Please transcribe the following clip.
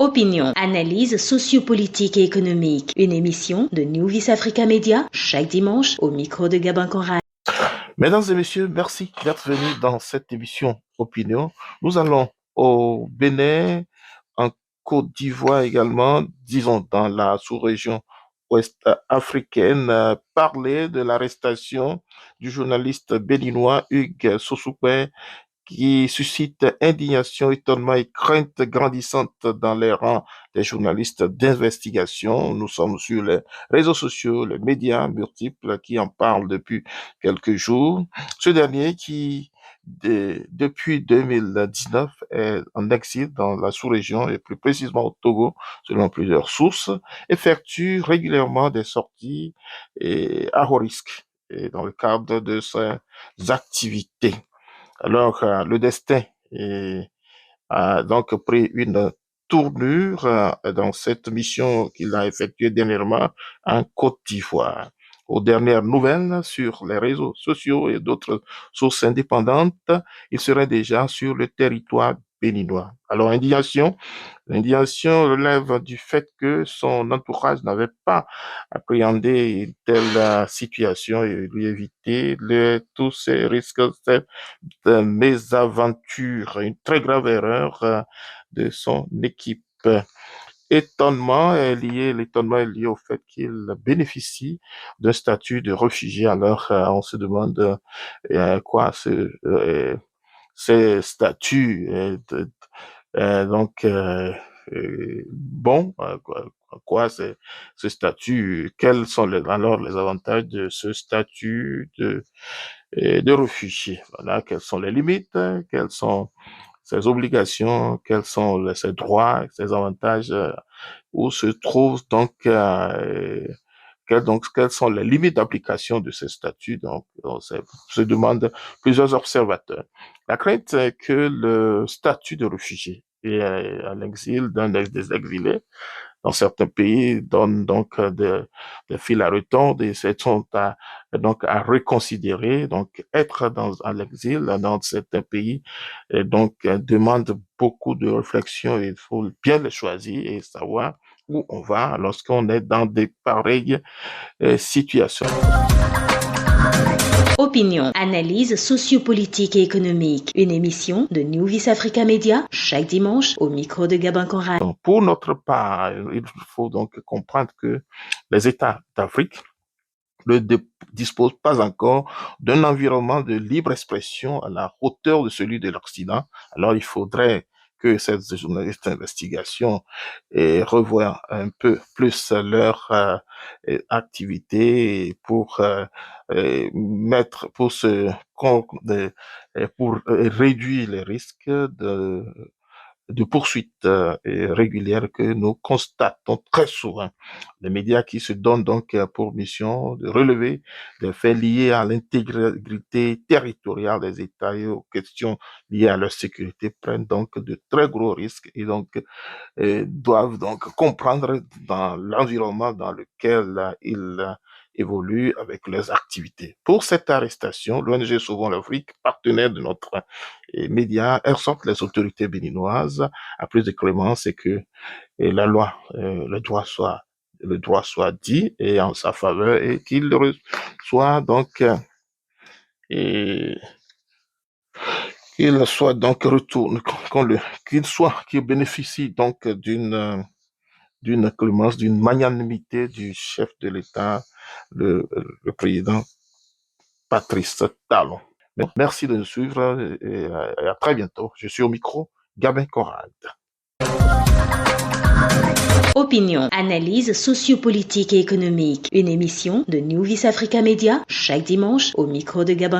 Opinion, analyse sociopolitique et économique. Une émission de New Vis Africa Media, chaque dimanche au micro de Gabin Conrad. Mesdames et messieurs, merci d'être venus dans cette émission Opinion. Nous allons au Bénin, en Côte d'Ivoire également, disons dans la sous-région ouest africaine, parler de l'arrestation du journaliste béninois Hugues Sossoukwe, qui suscite indignation, étonnement et crainte grandissante dans les rangs des journalistes d'investigation. Nous sommes sur les réseaux sociaux, les médias multiples qui en parlent depuis quelques jours. Ce dernier qui, depuis 2019, est en exil dans la sous-région et plus précisément au Togo, selon plusieurs sources, effectue régulièrement des sorties à haut risque et dans le cadre de ses activités. Alors, le destin a donc pris une tournure dans cette mission qu'il a effectuée dernièrement en Côte d'Ivoire. Aux dernières nouvelles sur les réseaux sociaux et d'autres sources indépendantes, il serait déjà sur le territoire béninois. Alors, l'indignation relève du fait que son entourage n'avait pas appréhendé une telle situation et lui éviter tous ces risques, cette mésaventure, une très grave erreur de son équipe. L'étonnement est lié au fait qu'il bénéficie d'un statut de réfugié. Alors, on se demande quoi ces statuts quoi c'est ce statut, quels sont alors les avantages de ce statut de réfugié. Voilà, quelles sont les limites, quelles sont ses obligations, quels sont ses droits, ses avantages, où se trouvent quelles sont les limites d'application de ces statuts. Donc, se demandent plusieurs observateurs. La crainte est que le statut de réfugié et à l'exil d'un des exilés dans certains pays donne donc des fils à retordre et sont à reconsidérer. Donc, être à l'exil dans certains pays demande beaucoup de réflexion. Il faut bien les choisir et savoir où on va lorsqu'on est dans des pareilles situations. Opinion, analyse sociopolitique et économique. Une émission de New Vis Africa Media, chaque dimanche au micro de Gabin Conrad. Donc, pour notre part, il faut donc comprendre que les États d'Afrique ne disposent pas encore d'un environnement de libre expression à la hauteur de celui de l'Occident. Alors, il faudrait que ces journalistes d'investigation revoient un peu plus leur activité pour pour réduire les risques de poursuites régulières que nous constatons très souvent. Les médias qui se donnent donc pour mission de relever des faits liés à l'intégrité territoriale des États et aux questions liées à leur sécurité prennent donc de très gros risques et donc doivent donc comprendre dans l'environnement dans lequel ils évoluent avec leurs activités. Pour cette arrestation, l'ONG Sauvons l'Afrique, partenaire de notre média, exhorte les autorités béninoises à plus de clémence et que la loi, le droit soit dit et en sa faveur et qu'il soit donc qu'il soit donc retourne, qu'il bénéficie donc d'une clémence, d'une magnanimité du chef de l'État, le président Patrice Talon. Merci de nous suivre et à très bientôt. Je suis au micro, Gabin Conrad. Opinion, analyse sociopolitique et économique. Une émission de New Vis Africa Media, chaque dimanche au micro de Gabin